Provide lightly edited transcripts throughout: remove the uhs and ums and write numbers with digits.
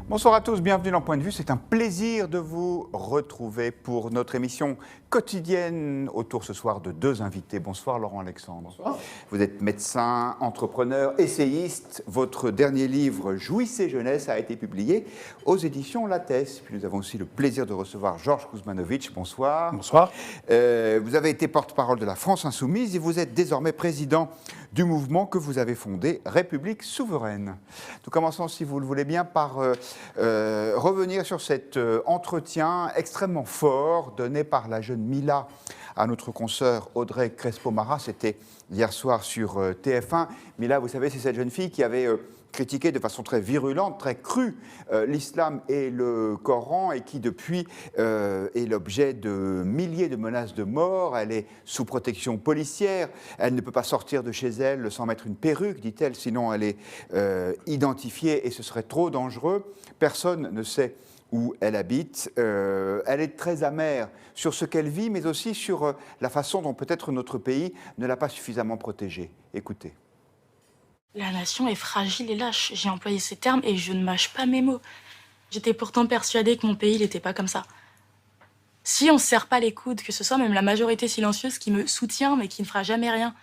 Bonsoir à tous, bienvenue dans Point de Vue. C'est un plaisir de vous retrouver pour notre émission quotidienne autour ce soir de deux invités. Bonsoir Laurent Alexandre. Bonsoir. Vous êtes médecin, entrepreneur, essayiste. Votre dernier livre, Jouissez jeunesse, a été publié aux éditions Lattès. Puis nous avons aussi le plaisir de recevoir Georges Kuzmanovic. Bonsoir. Bonsoir. Vous avez été porte-parole de la France Insoumise et vous êtes désormais président du mouvement que vous avez fondé, République Souveraine. Nous commençons, si vous le voulez bien, par revenir sur cet entretien extrêmement fort donné par la jeune Mila à notre consoeur Audrey Crespo-Mara. C'était hier soir sur TF1. Mila, vous savez, c'est cette jeune fille qui avait critiqué de façon très virulente, très crue, l'islam et le Coran, et qui depuis est l'objet de milliers de menaces de mort. Elle est sous protection policière, elle ne peut pas sortir de chez elle sans mettre une perruque, dit-elle, sinon elle est identifiée et ce serait trop dangereux. Personne ne sait où elle habite. Elle est très amère sur ce qu'elle vit, mais aussi sur la façon dont peut-être notre pays ne l'a pas suffisamment protégée. Écoutez. La nation est fragile et lâche. J'ai employé ces termes et je ne mâche pas mes mots. J'étais pourtant persuadée que mon pays n'était pas comme ça. Si on ne se serre pas les coudes, que ce soit même la majorité silencieuse qui me soutient mais qui ne fera jamais rien.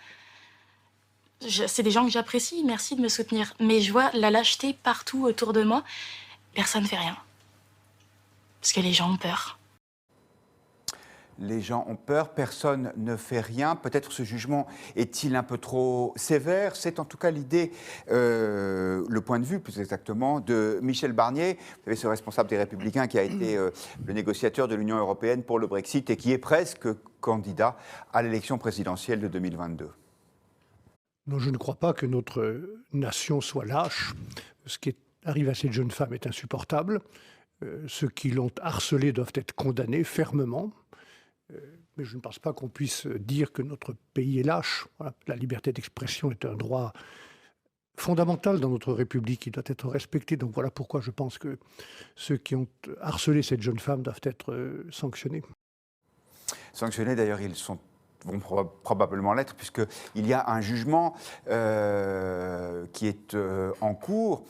C'est des gens que j'apprécie, merci de me soutenir. Mais je vois la lâcheté partout autour de moi. Personne ne fait rien. Parce que les gens ont peur. Les gens ont peur, personne ne fait rien. Peut-être ce jugement est-il un peu trop sévère? C'est en tout cas l'idée, le point de vue plus exactement, de Michel Barnier. Vous savez, ce responsable des Républicains qui a été le négociateur de l'Union européenne pour le Brexit et qui est presque candidat à l'élection présidentielle de 2022. Non, je ne crois pas que notre nation soit lâche. Ce qui arrive à cette jeune femme est insupportable. Ceux qui l'ont harcelée doivent être condamnés fermement. Mais je ne pense pas qu'on puisse dire que notre pays est lâche. Voilà. La liberté d'expression est un droit fondamental dans notre République qui doit être respecté. Donc voilà pourquoi je pense que ceux qui ont harcelé cette jeune femme doivent être sanctionnés. Sanctionnés, d'ailleurs, ils vont probablement l'être, puisqu'il y a un jugement qui est en cours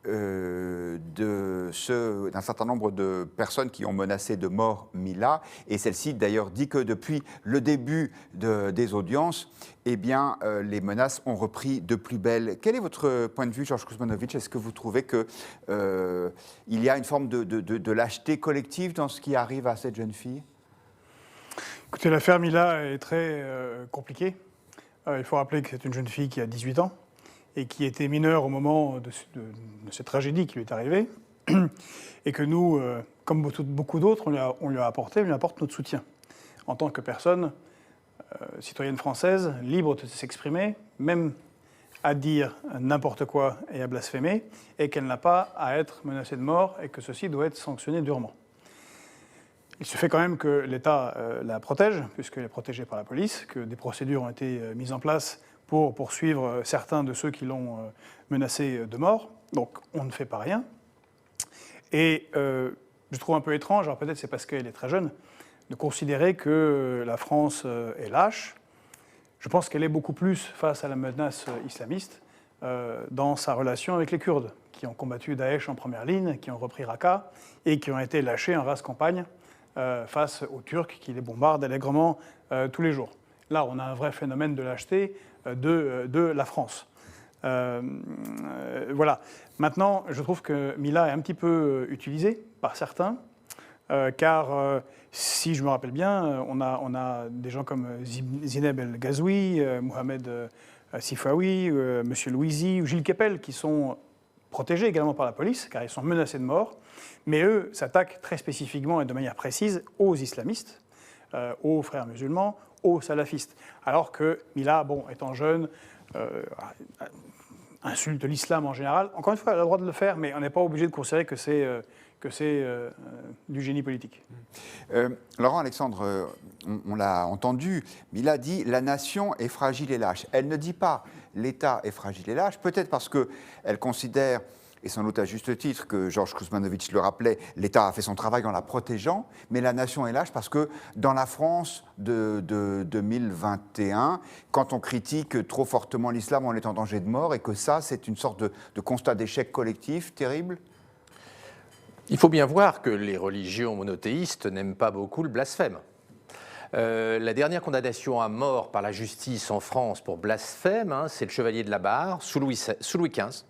d'un certain nombre de personnes qui ont menacé de mort Mila. Et celle-ci, d'ailleurs, dit que depuis le début des audiences, eh bien, les menaces ont repris de plus belle. Quel est votre point de vue, Georges Kuzmanovic? Est-ce que vous trouvez qu'il y a une forme de lâcheté collective dans ce qui arrive à cette jeune fille? Écoutez, l'affaire Mila est très compliquée. Il faut rappeler que c'est une jeune fille qui a 18 ans et qui était mineure au moment de cette tragédie qui lui est arrivée, et que nous, comme beaucoup d'autres, on lui apporte notre soutien. En tant que personne, citoyenne française, libre de s'exprimer, même à dire n'importe quoi et à blasphémer, et qu'elle n'a pas à être menacée de mort, et que ceci doit être sanctionné durement. Il se fait quand même que l'État la protège, puisqu'elle est protégée par la police, que des procédures ont été mises en place pour poursuivre certains de ceux qui l'ont menacée de mort. Donc on ne fait pas rien. Et je trouve un peu étrange, alors peut-être c'est parce qu'elle est très jeune, de considérer que la France est lâche. Je pense qu'elle est beaucoup plus face à la menace islamiste dans sa relation avec les Kurdes, qui ont combattu Daesh en première ligne, qui ont repris Raqqa et qui ont été lâchés en race campagne face aux Turcs qui les bombardent allègrement tous les jours. Là, on a un vrai phénomène de lâcheté de la France. Voilà. Maintenant, je trouve que Mila est un petit peu utilisée par certains, car si je me rappelle bien, on a des gens comme Zineb El Ghazoui, Mohamed Sifawi, M. Louisi ou Gilles Kepel qui sont protégés également par la police, car ils sont menacés de mort, mais eux s'attaquent très spécifiquement et de manière précise aux islamistes, aux frères musulmans, aux salafistes. Alors que Mila, étant jeune, insulte l'islam en général. Encore une fois, elle a le droit de le faire, mais on n'est pas obligé de considérer que c'est du génie politique. Laurent Alexandre, on l'a entendu, Mila dit « la nation est fragile et lâche ». Elle ne dit pas « l'État est fragile et lâche », peut-être parce qu'elle considère, et sans doute à juste titre, que Georges Kuzmanovic le rappelait, l'État a fait son travail en la protégeant, mais la nation est lâche parce que dans la France de 2021, quand on critique trop fortement l'islam, on est en danger de mort, et que ça, c'est une sorte de constat d'échec collectif terrible. Il faut bien voir que les religions monothéistes n'aiment pas beaucoup le blasphème. La dernière condamnation à mort par la justice en France pour blasphème, c'est le chevalier de la Barre, sous Louis XV.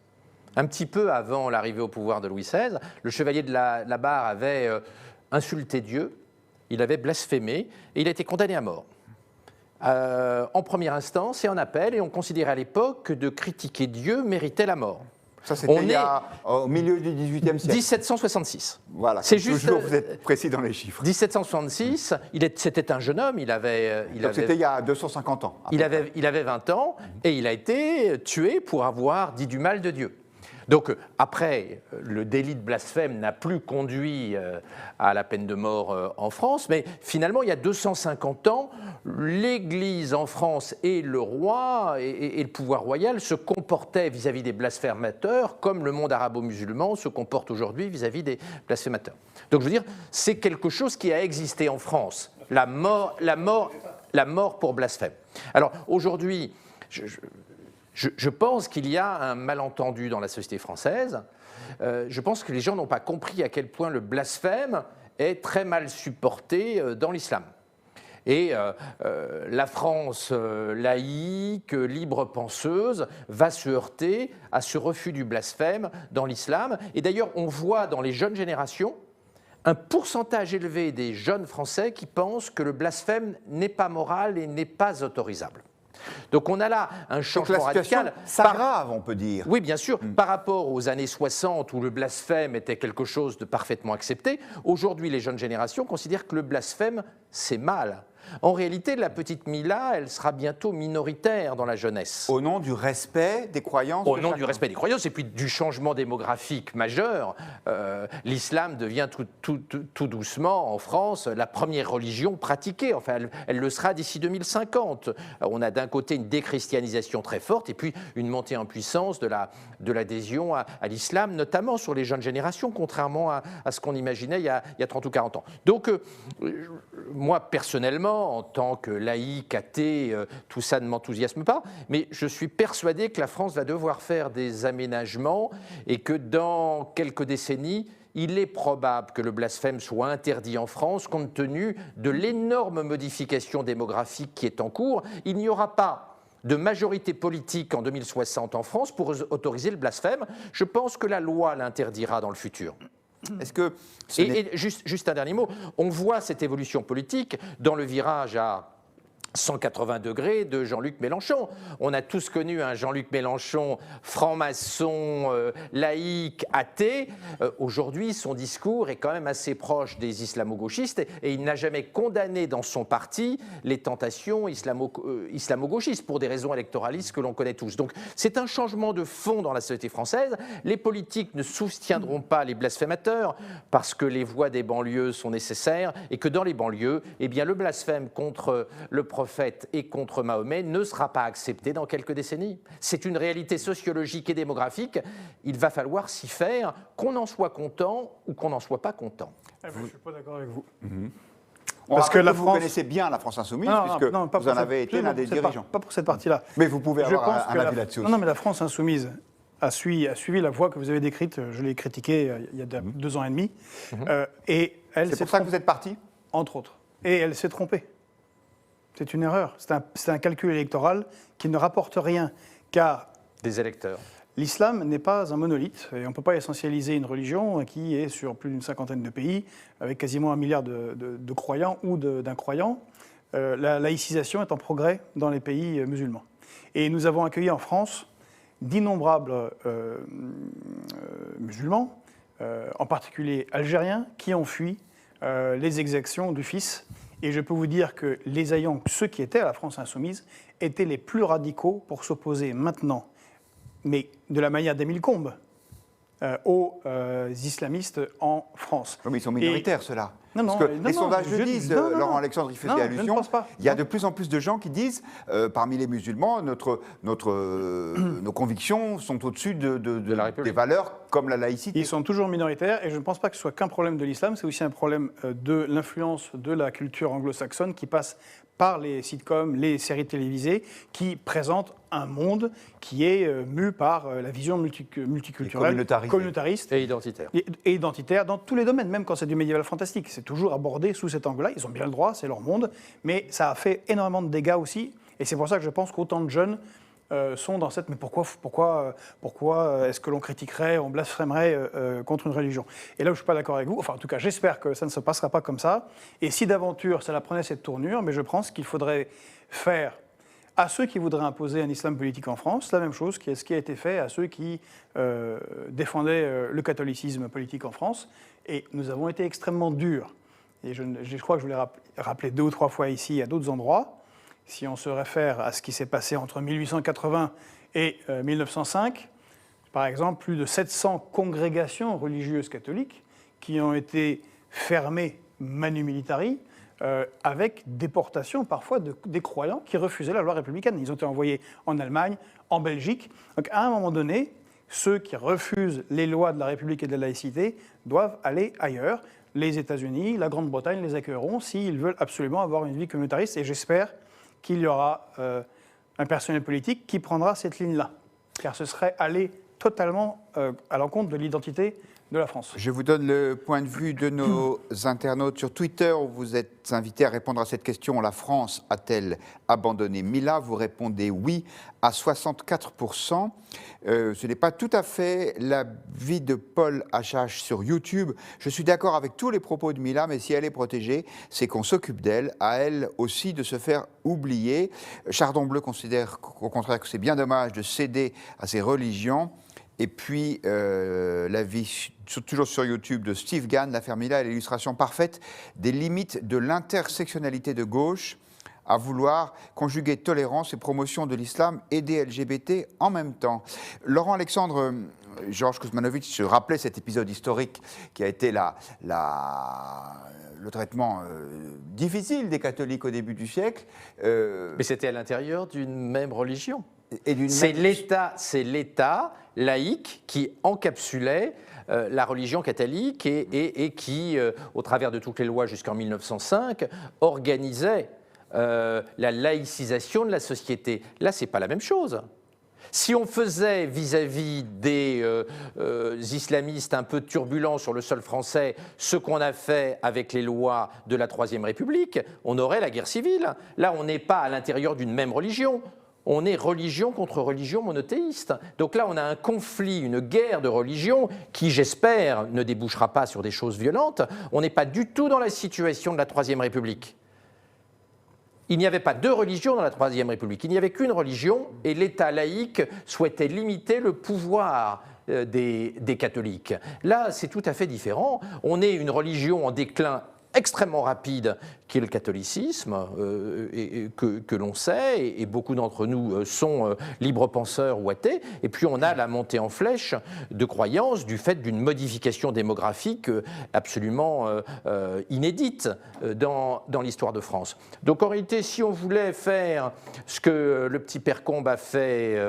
Un petit peu avant l'arrivée au pouvoir de Louis XVI, le chevalier de la Barre avait insulté Dieu, il avait blasphémé et il a été condamné à mort. En première instance et en appel, et on considérait à l'époque que de critiquer Dieu méritait la mort. Ça, c'était au milieu du XVIIIe siècle. 1766. Voilà, c'est juste, toujours, vous êtes précis dans les chiffres. 1766, c'était un jeune homme, c'était il y a 250 ans. Il avait 20 ans, et il a été tué pour avoir dit du mal de Dieu. Donc après, le délit de blasphème n'a plus conduit à la peine de mort en France, mais finalement, il y a 250 ans, l'Église en France et le roi et le pouvoir royal se comportaient vis-à-vis des blasphémateurs comme le monde arabo-musulman se comporte aujourd'hui vis-à-vis des blasphémateurs. Donc je veux dire, c'est quelque chose qui a existé en France, la mort pour blasphème. Alors aujourd'hui, je pense qu'il y a un malentendu dans la société française. Je pense que les gens n'ont pas compris à quel point le blasphème est très mal supporté dans l'islam. Et la France laïque, libre penseuse, va se heurter à ce refus du blasphème dans l'islam. Et d'ailleurs, on voit dans les jeunes générations un pourcentage élevé des jeunes Français qui pensent que le blasphème n'est pas moral et n'est pas autorisable. Donc on a là un changement radical. S'aggrave, on peut dire. Oui, bien sûr. Par rapport aux années 60 où le blasphème était quelque chose de parfaitement accepté, aujourd'hui les jeunes générations considèrent que le blasphème, c'est mal. En réalité, la petite Mila, elle sera bientôt minoritaire dans la jeunesse. Au nom du respect des croyances. Au nom du respect des croyances et puis du changement démographique majeur, l'islam devient tout doucement en France la première religion pratiquée. Enfin, elle le sera d'ici 2050. On a d'un côté une déchristianisation très forte et puis une montée en puissance de l'adhésion à l'islam, notamment sur les jeunes générations, contrairement à ce qu'on imaginait il y a 30 ou 40 ans. Donc, moi, personnellement, en tant que laïc, athée, tout ça ne m'enthousiasme pas, mais je suis persuadé que la France va devoir faire des aménagements et que dans quelques décennies, il est probable que le blasphème soit interdit en France compte tenu de l'énorme modification démographique qui est en cours. Il n'y aura pas de majorité politique en 2060 en France pour autoriser le blasphème. Je pense que la loi l'interdira dans le futur. Est-ce que juste un dernier mot, on voit cette évolution politique dans le virage à 180 degrés de Jean-Luc Mélenchon. On a tous connu un Jean-Luc Mélenchon franc-maçon, laïque, athée. Aujourd'hui, son discours est quand même assez proche des islamo-gauchistes et il n'a jamais condamné dans son parti les tentations islamo-gauchistes pour des raisons électoralistes que l'on connaît tous. Donc c'est un changement de fond dans la société française. Les politiques ne soutiendront pas les blasphémateurs parce que les voix des banlieues sont nécessaires et que dans les banlieues, eh bien, le blasphème contre le prophète et contre Mahomet ne sera pas accepté dans quelques décennies. C'est une réalité sociologique et démographique. Il va falloir s'y faire, qu'on en soit content ou qu'on n'en soit pas content. Je ne suis pas d'accord avec vous. Parce que vous connaissez bien la France Insoumise, puisque vous en avez été l'un des dirigeants. Pas pour cette partie-là. Mais vous pouvez avoir un avis là-dessus aussi. Non, mais la France Insoumise a suivi la voie que vous avez décrite. Je l'ai critiquée il y a 2 ans et demi. Et c'est pour ça que vous êtes parti ? Entre autres. Et elle s'est trompée. C'est une erreur. C'est un calcul électoral qui ne rapporte rien, car des électeurs. L'islam n'est pas un monolithe, et on ne peut pas essentialiser une religion qui est sur plus d'une 50aine de pays, avec quasiment 1 milliard de croyants ou d'incroyants. La laïcisation est en progrès dans les pays musulmans. Et nous avons accueilli en France d'innombrables musulmans, en particulier algériens, qui ont fui les exactions du fils. Et je peux vous dire que les ayants, ceux qui étaient à la France Insoumise, étaient les plus radicaux pour s'opposer maintenant, mais de la manière d'Émile Combes, aux islamistes en France. Oui, mais ils sont minoritaires, ceux-là. Non, les sondages le disent, Laurent Alexandre y faisait allusion. Il y a de plus en plus de gens qui disent, parmi les musulmans, nos convictions sont au-dessus des valeurs comme la laïcité. Ils sont toujours minoritaires et je ne pense pas que ce soit qu'un problème de l'islam, c'est aussi un problème de l'influence de la culture anglo-saxonne qui passe par les sitcoms, les séries télévisées, qui présentent un monde qui est mu par la vision multiculturelle, communautariste et identitaire. Et identitaire dans tous les domaines, même quand c'est du médiéval fantastique. C'est toujours abordé sous cet angle-là. Ils ont bien le droit, c'est leur monde, mais ça a fait énormément de dégâts aussi. Et c'est pour ça que je pense qu'autant de jeunes sont dans cette... Mais pourquoi est-ce que l'on critiquerait, on blasphémerait contre une religion? Et là où je ne suis pas d'accord avec vous, enfin en tout cas j'espère que ça ne se passera pas comme ça. Et si d'aventure ça la prenait cette tournure, mais je pense qu'il faudrait faire à ceux qui voudraient imposer un islam politique en France la même chose que ce qui a été fait à ceux qui défendaient le catholicisme politique en France. Et nous avons été extrêmement durs. Et je crois que je vous l'ai rappelé 2 ou 3 fois ici à d'autres endroits. Si on se réfère à ce qui s'est passé entre 1880 et 1905, par exemple, plus de 700 congrégations religieuses catholiques qui ont été fermées manu militari, avec déportation parfois des croyants qui refusaient la loi républicaine. Ils ont été envoyés en Allemagne, en Belgique. Donc à un moment donné, ceux qui refusent les lois de la République et de la laïcité doivent aller ailleurs. Les États-Unis, la Grande-Bretagne les accueilleront s'ils veulent absolument avoir une vie communautariste. Et j'espère qu'il y aura un personnel politique qui prendra cette ligne-là, car ce serait aller totalement à l'encontre de l'identité de la France. Je vous donne le point de vue de nos internautes sur Twitter, où vous êtes invités à répondre à cette question. La France a-t-elle abandonné Mila? Vous répondez oui à 64%. Ce n'est pas tout à fait l'avis de Paul HH sur YouTube. Je suis d'accord avec tous les propos de Mila, mais si elle est protégée, c'est qu'on s'occupe d'elle, à elle aussi de se faire oublier. Chardon Bleu considère au contraire que c'est bien dommage de céder à ces religions. Et puis, l'avis, toujours sur YouTube, de Steve Gann, l'affaire Mila est l'illustration parfaite des limites de l'intersectionnalité de gauche à vouloir conjuguer tolérance et promotion de l'islam et des LGBT en même temps. Laurent Alexandre, Georges Kuzmanovic rappelait cet épisode historique qui a été le traitement difficile des catholiques au début du siècle. Mais c'était à l'intérieur d'une même religion. C'est l'État laïque qui encapsulait la religion catholique et qui, au travers de toutes les lois jusqu'en 1905, organisait la laïcisation de la société. Là, ce n'est pas la même chose. Si on faisait vis-à-vis des islamistes un peu turbulents sur le sol français ce qu'on a fait avec les lois de la Troisième République, on aurait la guerre civile. Là, on n'est pas à l'intérieur d'une même religion. On est religion contre religion monothéiste. Donc là, on a un conflit, une guerre de religion qui, j'espère, ne débouchera pas sur des choses violentes. On n'est pas du tout dans la situation de la Troisième République. Il n'y avait pas 2 religions dans la Troisième République. Il n'y avait qu'une religion et l'État laïque souhaitait limiter le pouvoir des catholiques. Là, c'est tout à fait différent. On est une religion en déclin extrêmement rapide qui est le catholicisme, que l'on sait, et beaucoup d'entre nous sont libres penseurs ou athées, et puis on a la montée en flèche de croyances du fait d'une modification démographique absolument inédite dans l'histoire de France. Donc en réalité, si on voulait faire ce que le petit père Combes a fait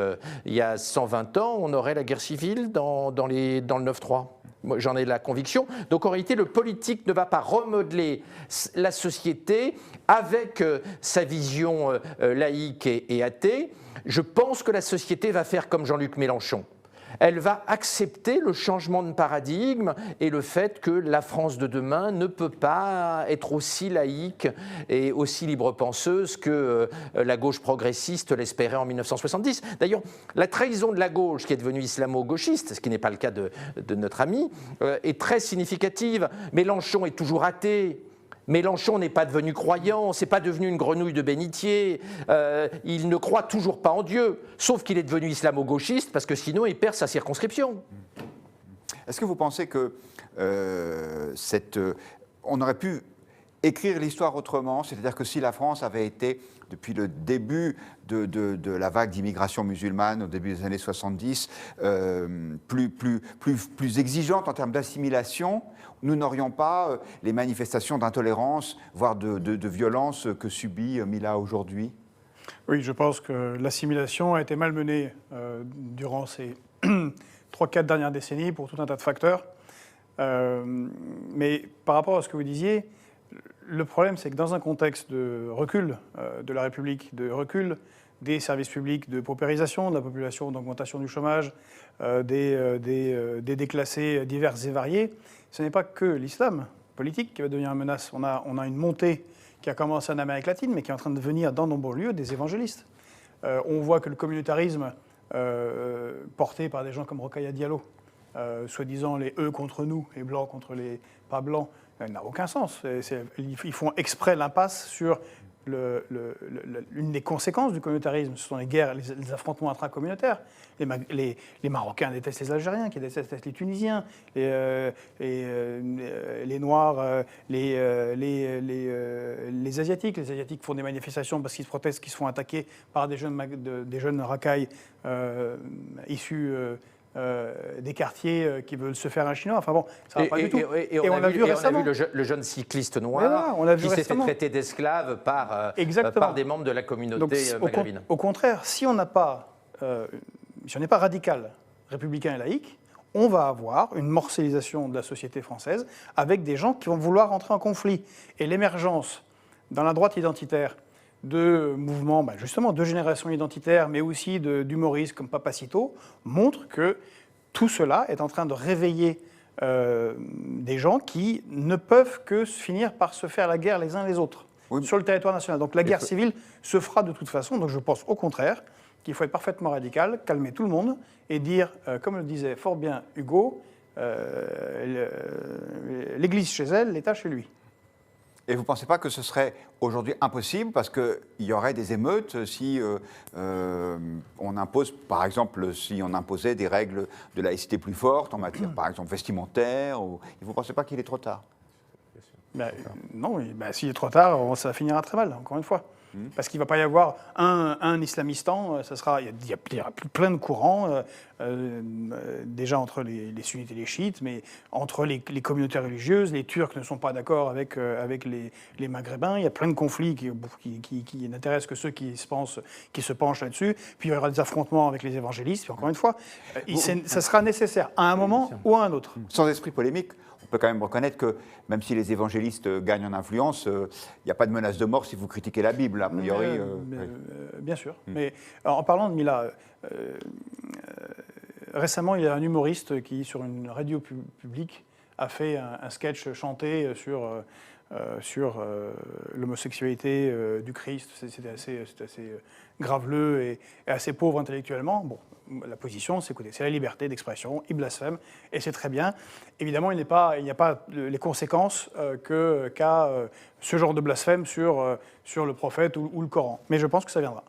il y a 120 ans, on aurait la guerre civile dans le 9-3. Moi, j'en ai la conviction. Donc en réalité, le politique ne va pas remodeler la société avec sa vision laïque et athée. Je pense que la société va faire comme Jean-Luc Mélenchon. Elle va accepter le changement de paradigme et le fait que la France de demain ne peut pas être aussi laïque et aussi libre-penseuse que la gauche progressiste l'espérait en 1970. D'ailleurs, la trahison de la gauche, qui est devenue islamo-gauchiste, ce qui n'est pas le cas de notre ami, est très significative. Mélenchon est toujours athée. Mélenchon n'est pas devenu croyant, c'est pas devenu une grenouille de bénitier, il ne croit toujours pas en Dieu, sauf qu'il est devenu islamo-gauchiste parce que sinon il perd sa circonscription. Est-ce que vous pensez que on aurait pu écrire l'histoire autrement, c'est-à-dire que si la France avait été, depuis le début de la vague d'immigration musulmane, au début des années 70, plus exigeante en termes d'assimilation, nous n'aurions pas les manifestations d'intolérance, voire de violence que subit Mila aujourd'hui? Oui, je pense que l'assimilation a été malmenée durant ces 3-4 dernières décennies pour tout un tas de facteurs. Mais par rapport à ce que vous disiez, Le problème, c'est que dans un contexte de recul de la République, de recul des services publics, de paupérisation de la population, d'augmentation du chômage, des déclassés divers et variés, ce n'est pas que l'islam politique qui va devenir une menace. On a une montée qui a commencé en Amérique latine, mais qui est en train de devenir dans de nombreux lieux des évangélistes. On voit que le communautarisme porté par des gens comme Rokhaya Diallo, soi-disant les eux contre nous, les blancs contre les pas blancs, n'a aucun sens. Ils font exprès l'impasse sur l'une des conséquences du communautarisme. Ce sont les guerres, les affrontements intracommunautaires. Les Marocains détestent les Algériens, qui détestent les Tunisiens, les Noirs, les Asiatiques. Les Asiatiques font des manifestations parce qu'ils se protestent, qu'ils se font attaquer par des jeunes racailles issus des quartiers qui veulent se faire un chinois. Enfin bon, ça va pas du tout. Et on a vu récemment le jeune cycliste noir qui s'est fait traiter d'esclave par des membres de la communauté maghrébine. Au contraire, si on n'est pas radical, républicain et laïque, on va avoir une morcellisation de la société française avec des gens qui vont vouloir entrer en conflit. Et l'émergence dans la droite identitaire de mouvements, justement, de génération identitaire, mais aussi d'humoristes comme Papacito, montre que tout cela est en train de réveiller des gens qui ne peuvent que finir par se faire la guerre les uns les autres sur le territoire national. Donc la guerre civile se fera de toute façon. Donc je pense au contraire qu'il faut être parfaitement radical, calmer tout le monde et dire, comme le disait fort bien Hugo, l'Église chez elle, l'État chez lui. Et vous ne pensez pas que ce serait aujourd'hui impossible parce qu'il y aurait des émeutes si on impose, par exemple, si on imposait des règles de laïcité plus fortes en matière, par exemple, vestimentaire vous ne pensez pas qu'il est trop tard? Non, s'il est trop tard, ça finira très mal, encore une fois. Parce qu'il ne va pas y avoir un islamistan, il y a plein de courants, déjà entre les sunnites et les chiites, mais entre les communautés religieuses, les Turcs ne sont pas d'accord avec les Maghrébins, il y a plein de conflits qui n'intéressent que ceux qui se penchent là-dessus, puis il y aura des affrontements avec les évangélistes, puis encore une fois, ça sera nécessaire à un moment ou à un autre. Sans esprit polémique, on peut quand même reconnaître que même si les évangélistes gagnent en influence, il n'y a pas de menace de mort si vous critiquez la Bible, a priori. Bien sûr. Mais en parlant de Mila, récemment, il y a un humoriste qui, sur une radio publique, a fait un sketch chanté sur l'homosexualité du Christ. C'était assez graveleux et assez pauvre intellectuellement. Bon, la position, c'est la liberté d'expression, il blasphème, et c'est très bien. Évidemment, il n'y a pas les conséquences qu'a ce genre de blasphème sur le prophète ou le Coran. Mais je pense que ça viendra.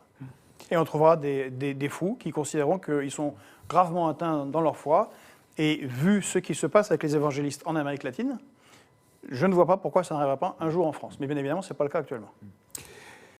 Et on trouvera des fous qui considéreront qu'ils sont gravement atteints dans leur foi, et vu ce qui se passe avec les évangélistes en Amérique latine, je ne vois pas pourquoi ça n'arrivera pas un jour en France. Mais bien évidemment, ce n'est pas le cas actuellement.